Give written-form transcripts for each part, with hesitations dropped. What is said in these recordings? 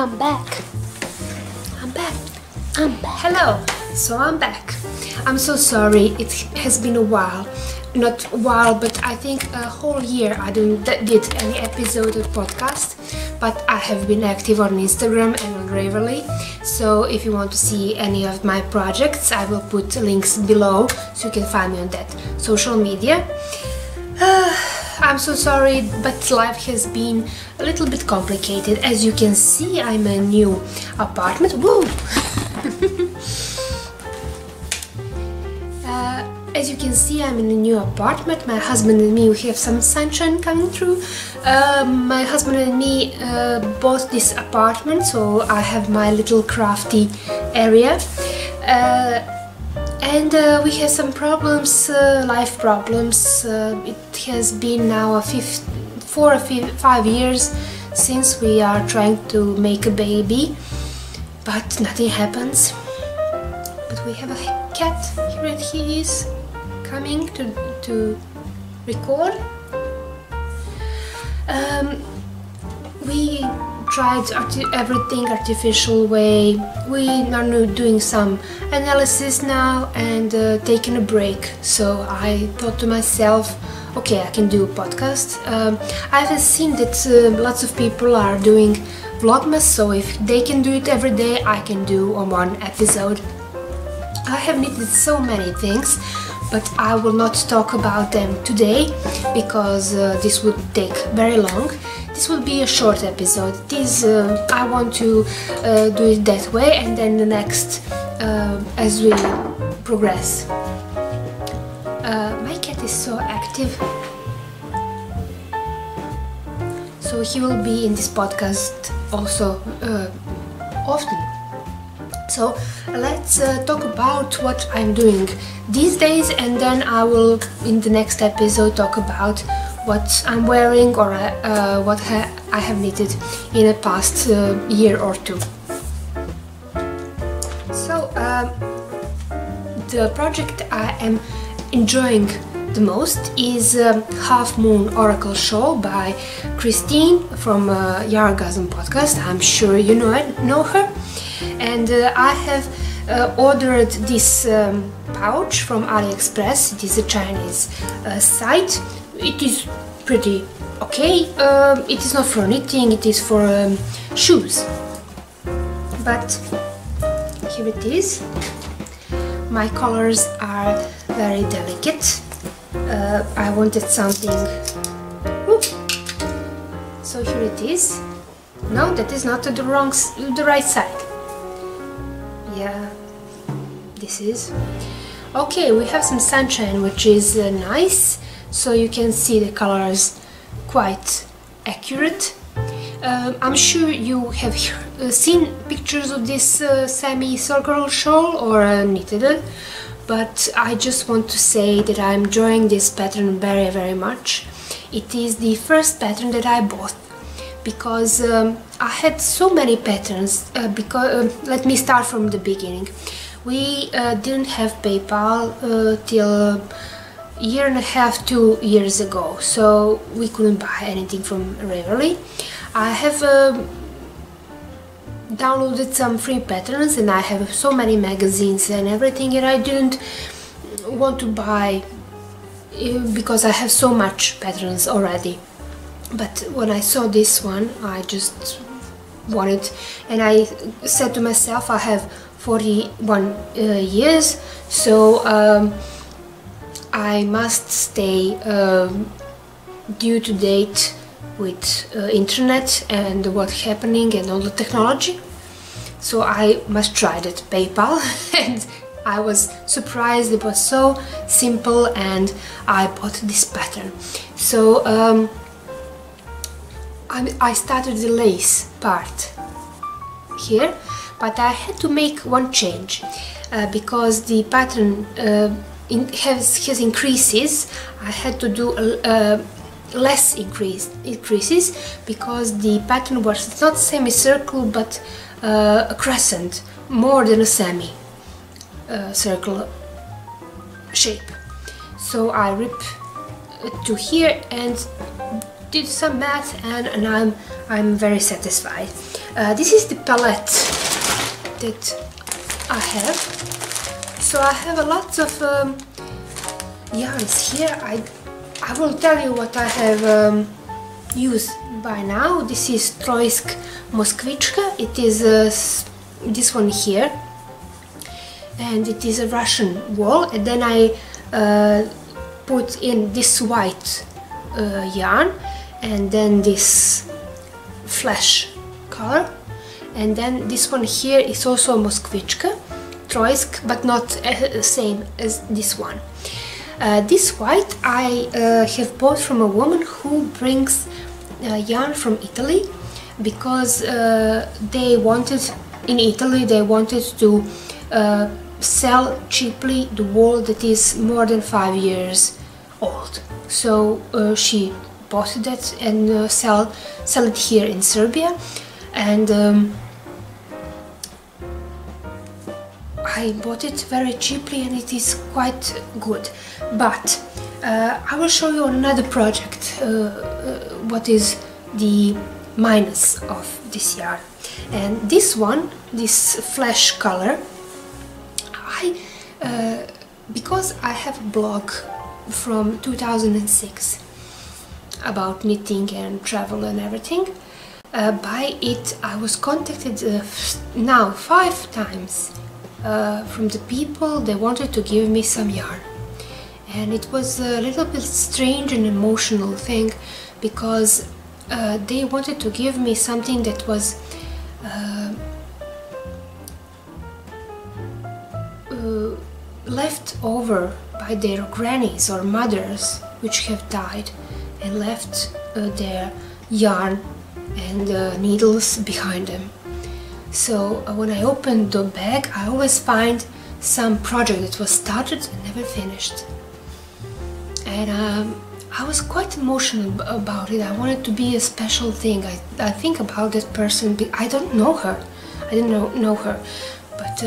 I'm back. I'm back. I'm back. Hello. So I'm back. I'm so sorry. It has been a while. Not a while, but I think a whole year I didn't did any episode of podcast. But I have been active on Instagram and on Ravelry. So if you want to see any of my projects, I will put links below so you can find me on that social media. I'm so sorry, but life has been a little bit complicated. As you can see, I'm in a new apartment. Woo! As you can see, I'm in a new apartment. My husband and me, we have some sunshine coming through. My husband and me bought this apartment, so I have my little crafty area. And we have some problems, life problems. It has been now 4 or 5 years since we are trying to make a baby, but nothing happens. But we have a cat. Here he is, coming to record. We tried everything artificial way. We are doing some analysis now and taking a break. So I thought to myself, okay, I can do a podcast. I have seen that lots of people are doing vlogmas, so if they can do it every day, I can do on one episode. I have knitted so many things, but I will not talk about them today because this would take very long. This will be a short episode. I want to do it that way, and then the next as we progress. My cat is so active, so he will be in this podcast also often. So let's talk about what I'm doing these days, and then I will in the next episode talk about what I'm wearing or what I have knitted in the past year or two. So the project I am enjoying the most is Half Moon Oracle Shawl by Christine from Yargasm podcast. I'm sure you know her. And I have ordered this pouch from AliExpress. It is a Chinese site. It is pretty okay. It is not for knitting, it is for shoes. But here it is. My colors are very delicate. I wanted something. Whoop. So here it is. No, that is not the right side. Yeah, this is okay. We have some sunshine, which is nice, so you can see the colors quite accurate. I'm sure you have seen pictures of this semi-circular shawl or knitted it, but I just want to say that I'm enjoying this pattern very, very much. It is the first pattern that I bought, because I had so many patterns. Let me start from the beginning. We didn't have PayPal till a year and a half, 2 years ago, so we couldn't buy anything from Ravelry. I have downloaded some free patterns, and I have so many magazines and everything, and I didn't want to buy because I have so much patterns already. But when I saw this one, I just wanted, and I said to myself, I have 41 years, so I must stay due to date with internet and what's happening and all the technology. So I must try that PayPal, and I was surprised. It was so simple, and I bought this pattern. So I started the lace part here, but I had to make one change because the pattern has increases. I had to do less increases because the pattern was not semicircle but a crescent, more than a semi-circle shape. So I ripped to here and did some math, and I'm very satisfied. This is the palette that I have. So I have a lot of yarns here. I will tell you what I have used by now. This is Trojsk Moskvichka. It is this one here, and it is a Russian wool, and then I put in this white yarn, and then this flesh color, and then this one here is also Moskvichka, Trojsk, but not same as this one. This white I have bought from a woman who brings yarn from Italy, because they wanted, in Italy they wanted to sell cheaply the wool that is more than 5 years old. So she bought that and sell it here in Serbia, and I bought it very cheaply, and it is quite good. But I will show you another project what is the minus of this yarn. And this one, this flesh color, because I have a blog from 2006 about knitting and travel and everything, by it I was contacted now 5 times from the people. They wanted to give me some yarn, and it was a little bit strange and emotional thing, because they wanted to give me something that was left over by their grannies or mothers which have died and left their yarn and needles behind them. So when I opened the bag, I always find some project that was started and never finished, and I was quite emotional about it. I wanted to be a special thing. I think about that person. I don't know her. I didn't know her, but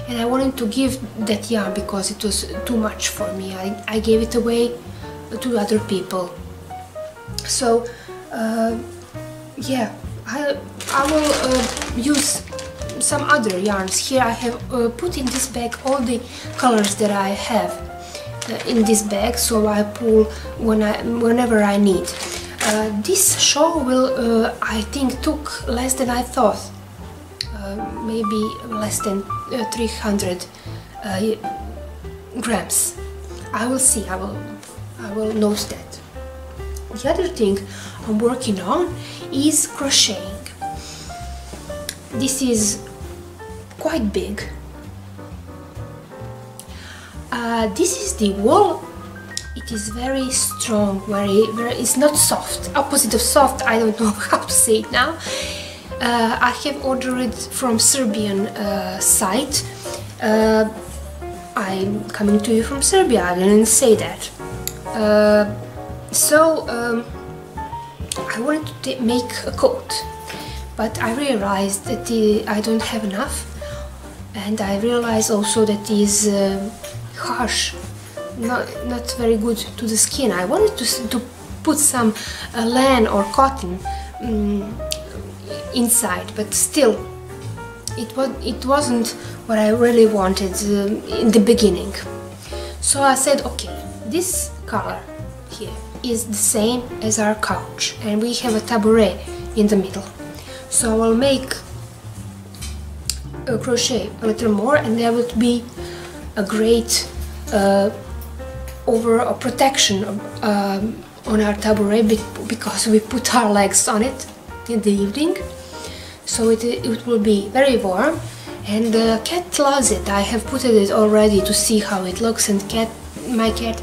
and I wanted to give that yarn because it was too much for me. I gave it away to other people. So yeah, I will use some other yarns. Here I have put in this bag all the colors that I have in this bag, so I pull whenever I need. This shawl will, I think, took less than I thought, maybe less than 300 grams. I will see. I will note that. The other thing I'm working on is crocheting. This is quite big. This is the wool. It is very strong, very, it's not soft. Opposite of soft, I don't know how to say it now. I have ordered it from Serbian site. I'm coming to you from Serbia, I didn't say that. I wanted to make a coat, but I realized that I don't have enough, and I realized also that it is harsh, not very good to the skin. I wanted to put some linen or cotton inside, but still it wasn't what I really wanted in the beginning. So I said, okay, this color here is the same as our couch, and we have a tabouret in the middle. So I will make a crochet a little more, and there would be a great over a protection on our tabouret, because we put our legs on it in the evening, so it will be very warm. And the cat loves it. I have put it already to see how it looks, and my cat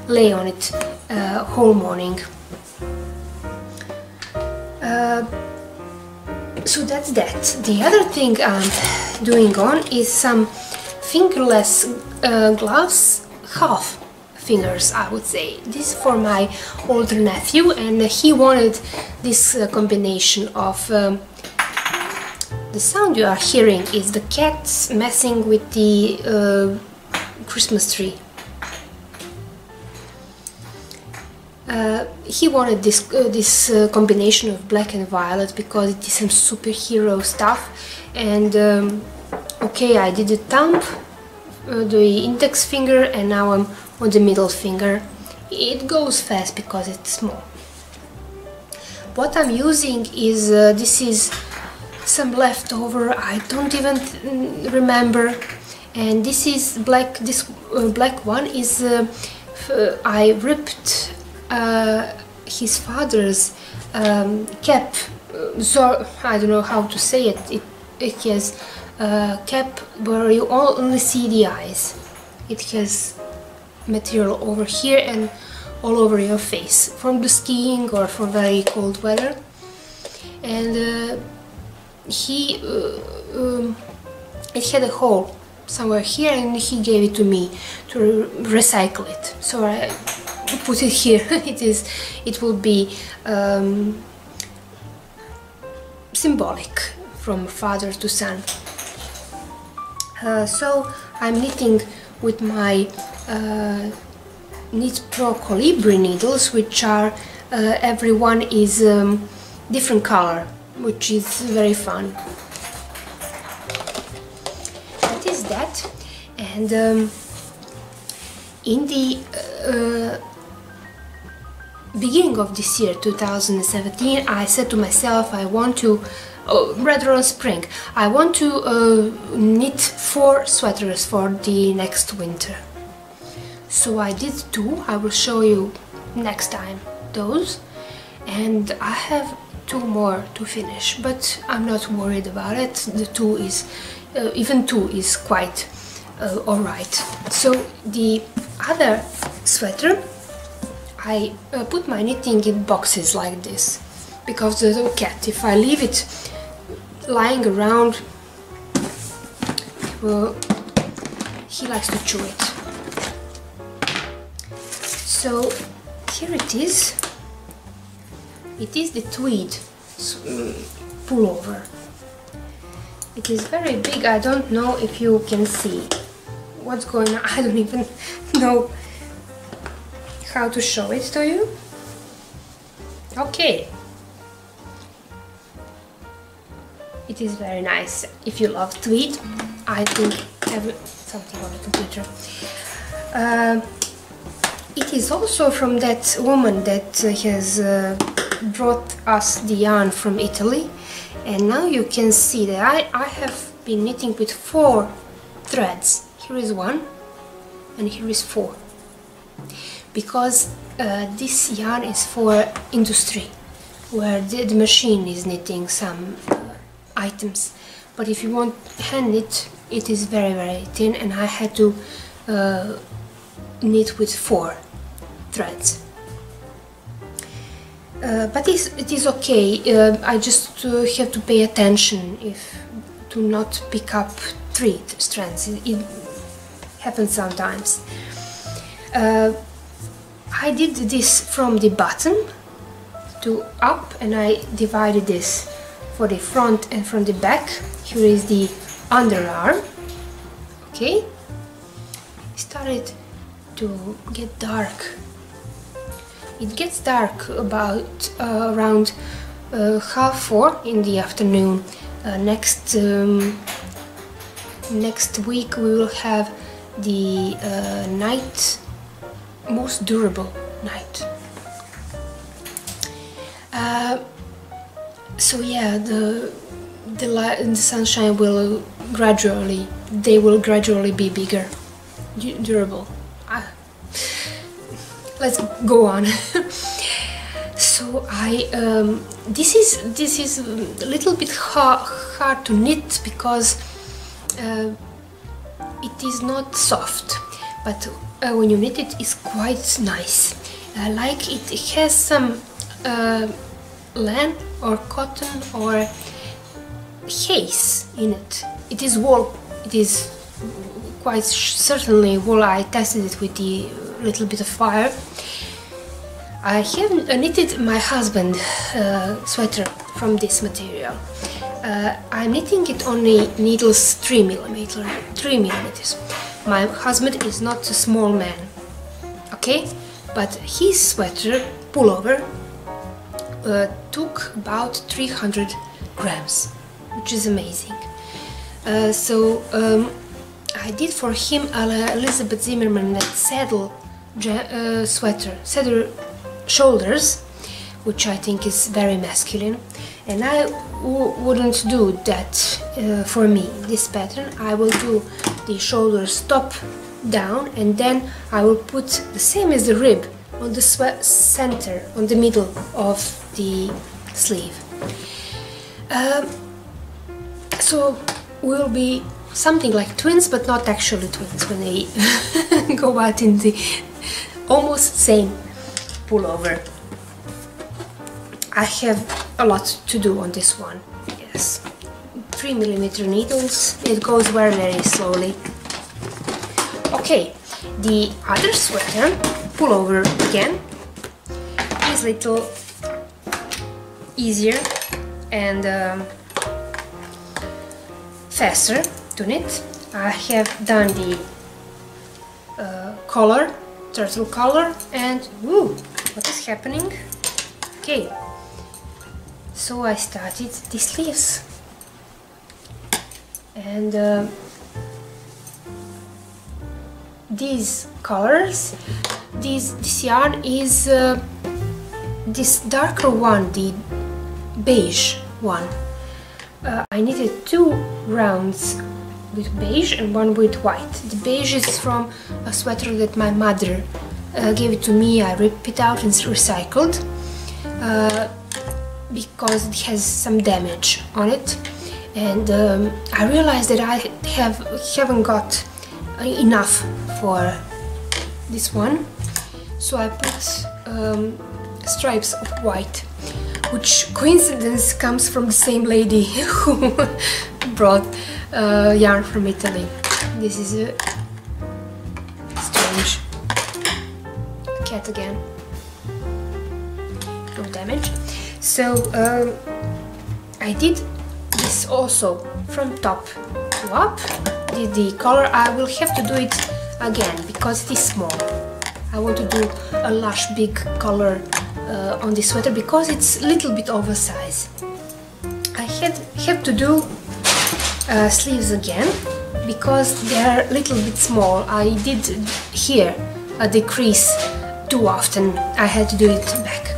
lay on it whole morning. So that's that. The other thing I'm doing on is some fingerless gloves, half fingers I would say. This is for my older nephew, and he wanted this combination of the sound you are hearing is the cats messing with the Christmas tree. He wanted this combination of black and violet because it is some superhero stuff, and okay, I did the thumb, the index finger, and now I'm on the middle finger. It goes fast because it's small. What I'm using is this is some leftover, I don't even remember, and this is black. This black one is I ripped his father's cap. So I don't know how to say it. It has cap where you only see the eyes. It has material over here and all over your face from the skiing or for very cold weather. And it had a hole somewhere here, and he gave it to me to recycle it. So I put it here. It will be symbolic from father to son. So I'm knitting with my Knit Pro Colibri needles, which are every one is different color, which is very fun. That is that. And in the beginning of this year, 2017, I said to myself, I want to, rather on spring, I want to knit 4 sweaters for the next winter. So I did 2, I will show you next time those, and I have 2 more to finish, but I'm not worried about it. The 2 is, even 2 is quite alright. So the other sweater, I put my knitting in boxes like this, because the cat, if I leave it lying around, he likes to chew it. So here it is. It is the tweed pullover. It is very big. I don't know if you can see what's going on. I don't even know how to show it to you. Okay. It is very nice. If you love tweed, I think something on the computer. It is also from that woman that has brought us the yarn from Italy, and now you can see that I have been knitting with 4 threads. Here is 1 and here is 4, because this yarn is for industry, where the machine is knitting some items, but if you want hand knit, it is very, very thin, and I had to knit with 4 threads. But it is okay. I just have to pay attention to not pick up 3 strands. It happens sometimes. I did this from the bottom to up, and I divided this for the front and from the back. Here is the underarm. Okay, it started to get dark. It gets dark about around 3:30 in the afternoon. Next week we will have the night, most durable night. So yeah, the light and the sunshine will gradually be bigger, durable. Let's go on. So this is a little bit hard to knit because it is not soft, but when you knit it, it's quite nice. Like it has some linen or cotton or haze in it. It is wool. It is quite certainly wool. I tested it with the little bit of fire. I have knitted my husband's sweater from this material. I'm knitting it on the needles 3 millimeters. My husband is not a small man, okay? but his sweater pullover took about 300 grams, which is amazing. So I did for him Elizabeth Zimmerman saddle sweater, saddle shoulders, which I think is very masculine, and I wouldn't do that for me, this pattern. I will do the shoulders top down, and then I will put the same as the rib on the center, on the middle of the sleeve. So we'll be something like twins, but not actually twins when they go out in the almost same pullover. I have a lot to do on this one. Yes, 3mm needles. It goes very slowly. Okay, the other sweater pullover again is a little easier and faster to knit. I have done the collar, turtle collar, and woo, what is happening? Okay, so I started the sleeves, and these colors, this yarn is this darker one, the beige one. I knitted 2 rounds with beige and 1 with white. The beige is from a sweater that my mother gave it to me. I ripped it out and recycled because it has some damage on it, and I realized that I haven't got enough for this one, so I put stripes of white, which coincidence comes from the same lady who brought yarn from Italy. This is a strange cat again. No damage. So I did this also from top to up. Did the color. I will have to do it again because it is small. I want to do a lush big color on this sweater because it's a little bit oversized. I have to do sleeves again because they are a little bit small. I did here a decrease too often. I had to do it back.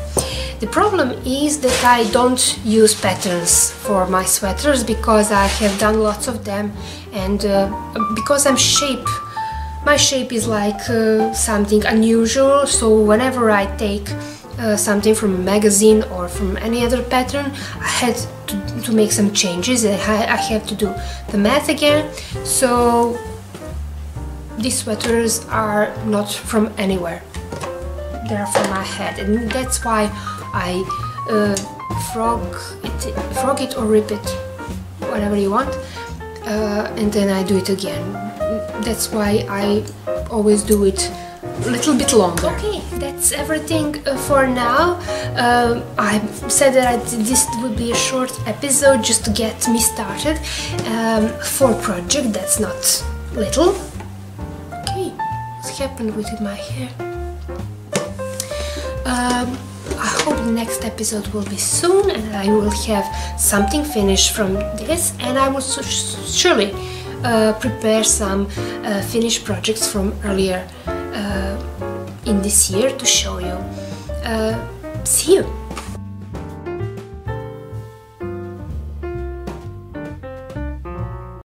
The problem is that I don't use patterns for my sweaters because I have done lots of them, and because my shape is like something unusual, so whenever I take something from a magazine or from any other pattern, I had to make some changes. I have to do the math again, so these sweaters are not from anywhere. They're from my head, and that's why I frog it or rip it, whatever you want, and then I do it again. That's why I always do it a little bit longer. Okay, that's everything for now. I said that this would be a short episode just to get me started for a project that's not little. Okay, what's happened with my hair? I hope the next episode will be soon and I will have something finished from this, and I will surely prepare some finished projects from earlier in this year to show you. See you!